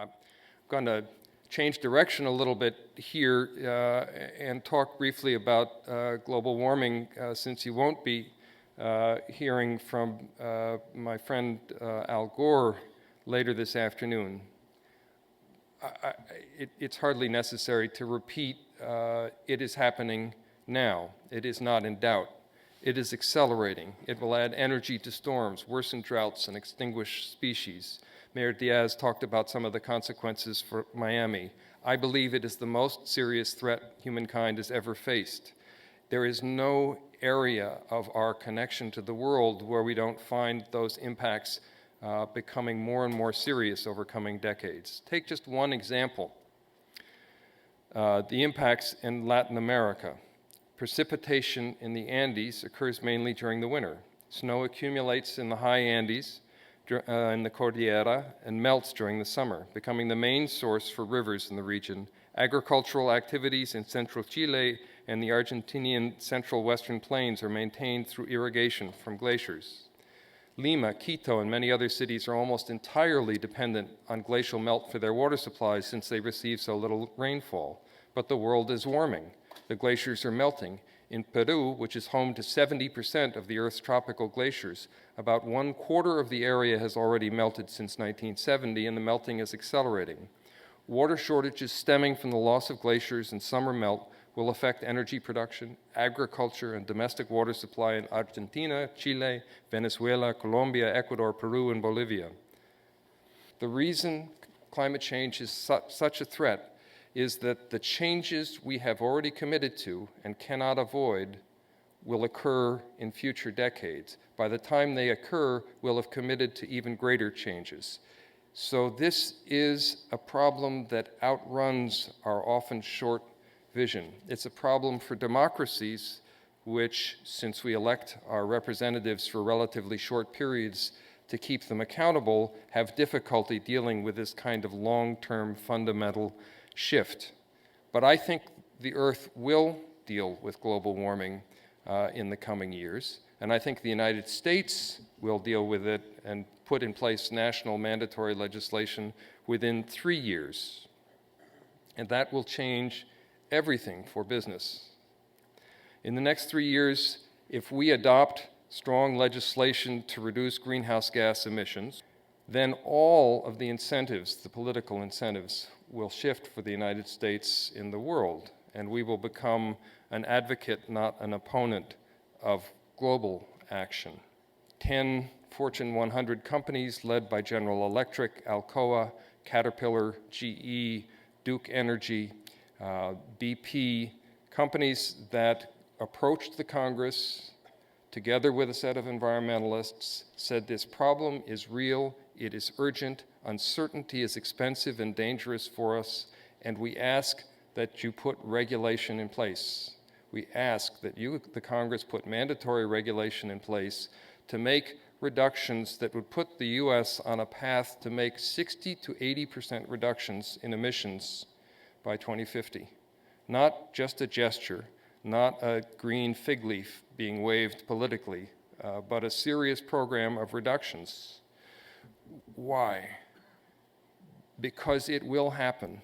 I'm going to change direction a little bit here and talk briefly about global warming, since you won't be hearing from my friend Al Gore later this afternoon. It's hardly necessary to repeat, it is happening now. It is not in doubt. It is accelerating. It will add energy to storms, worsen droughts, and extinguish species. Mayor Diaz talked about some of the consequences for Miami. I believe it is the most serious threat humankind has ever faced. There is no area of our connection to the world where we don't find those impacts becoming more and more serious over coming decades. Take just one example, the impacts in Latin America. Precipitation in the Andes occurs mainly during the winter. Snow accumulates in the high Andes, in the Cordillera, and melts during the summer, becoming the main source for rivers in the region. Agricultural activities in central Chile and the Argentinian central western plains are maintained through irrigation from glaciers. Lima, Quito, and many other cities are almost entirely dependent on glacial melt for their water supplies since they receive so little rainfall. But the world is warming. The glaciers are melting. In Peru, which is home to 70% of the Earth's tropical glaciers, about 1/4 of the area has already melted since 1970, and the melting is accelerating. Water shortages stemming from the loss of glaciers and summer melt will affect energy production, agriculture, and domestic water supply in Argentina, Chile, Venezuela, Colombia, Ecuador, Peru, and Bolivia. The reason climate change is such a threat is that the changes we have already committed to and cannot avoid will occur in future decades. By the time they occur, we'll have committed to even greater changes. So this is a problem that outruns our often short vision. It's a problem for democracies which, since we elect our representatives for relatively short periods to keep them accountable, have difficulty dealing with this kind of long-term fundamental shift. But I think the Earth will deal with global warming in the coming years, and I think the United States will deal with it and put in place national mandatory legislation within 3 years. And that will change everything for business. In the next 3 years, if we adopt strong legislation to reduce greenhouse gas emissions, then all of the incentives, the political incentives, will shift for the United States in the world, and we will become an advocate, not an opponent, of global action. 10 Fortune 100 companies led by General Electric, Alcoa, Caterpillar, GE, Duke Energy, BP, companies that approached the Congress together with a set of environmentalists, said this problem is real, it is urgent, uncertainty is expensive and dangerous for us, and we ask that you put regulation in place. We ask that you, the Congress, put mandatory regulation in place to make reductions that would put the U.S. on a path to make 60 to 80% reductions in emissions by 2050. Not just a gesture, not a green fig leaf being waved politically, but a serious program of reductions. Why? Because it will happen.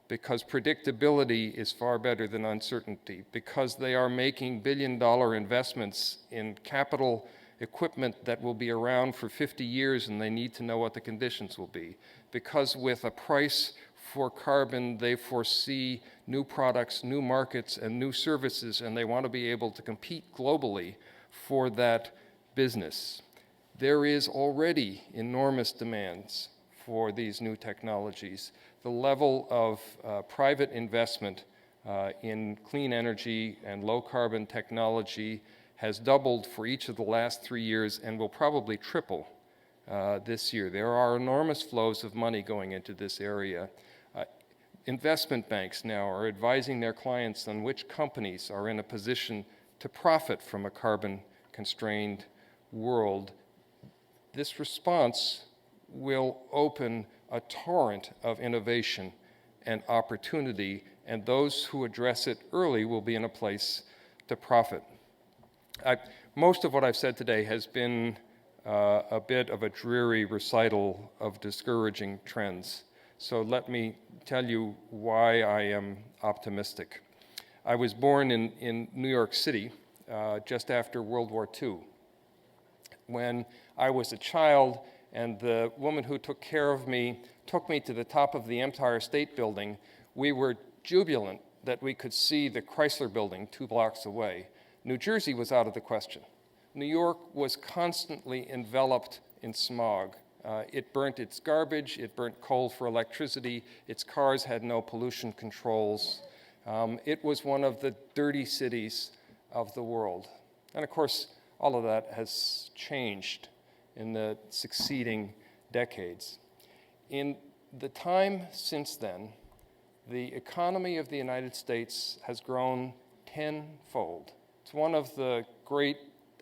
Because predictability is far better than uncertainty. Because they are making billion-dollar investments in capital equipment that will be around for 50 years and they need to know what the conditions will be. Because with a price for carbon, they foresee new products, new markets, and new services, and they want to be able to compete globally for that business. There is already enormous demands for these new technologies. The level of private investment in clean energy and low-carbon technology has doubled for each of the last 3 years and will probably triple this year. There are enormous flows of money going into this area. Investment banks now are advising their clients on which companies are in a position to profit from a carbon-constrained world. This response will open a torrent of innovation and opportunity, and those who address it early will be in a place to profit. Most of what I've said today has been a bit of a dreary recital of discouraging trends. So let me tell you why I am optimistic. I was born in New York City just after World War II. When I was a child, and the woman who took care of me took me to the top of the Empire State Building, we were jubilant that we could see the Chrysler Building 2 blocks away. New Jersey was out of the question. New York was constantly enveloped in smog. It burnt its garbage, it burnt coal for electricity, its cars had no pollution controls. It was one of the dirty cities of the world. And of course, all of that has changed in the succeeding decades. In the time since then, the economy of the United States has grown tenfold. It's one of the great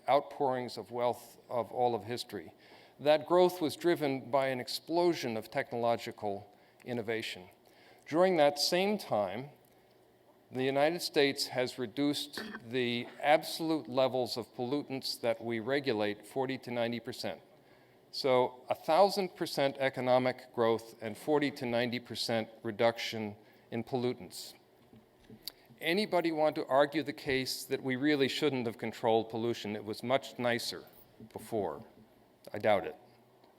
outpourings of wealth of all of history. That growth was driven by an explosion of technological innovation. During that same time, the United States has reduced the absolute levels of pollutants that we regulate 40 to 90%. So 1,000% economic growth and 40 to 90% reduction in pollutants. Anybody want to argue the case that we really shouldn't have controlled pollution? It was much nicer before. I doubt it.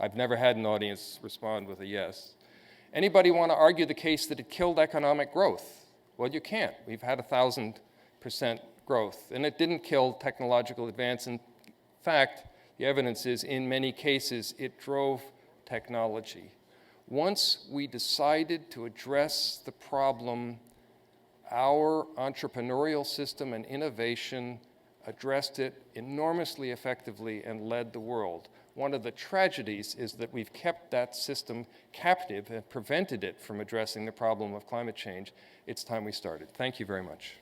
I've never had an audience respond with a yes. Anybody want to argue the case that it killed economic growth? Well, you can't. We've had 1,000% growth, and it didn't kill technological advance. In fact, the evidence is, in many cases, it drove technology. Once we decided to address the problem, our entrepreneurial system and innovation addressed it enormously effectively and led the world. One of the tragedies is that we've kept that system captive and prevented it from addressing the problem of climate change. It's time we started. Thank you very much.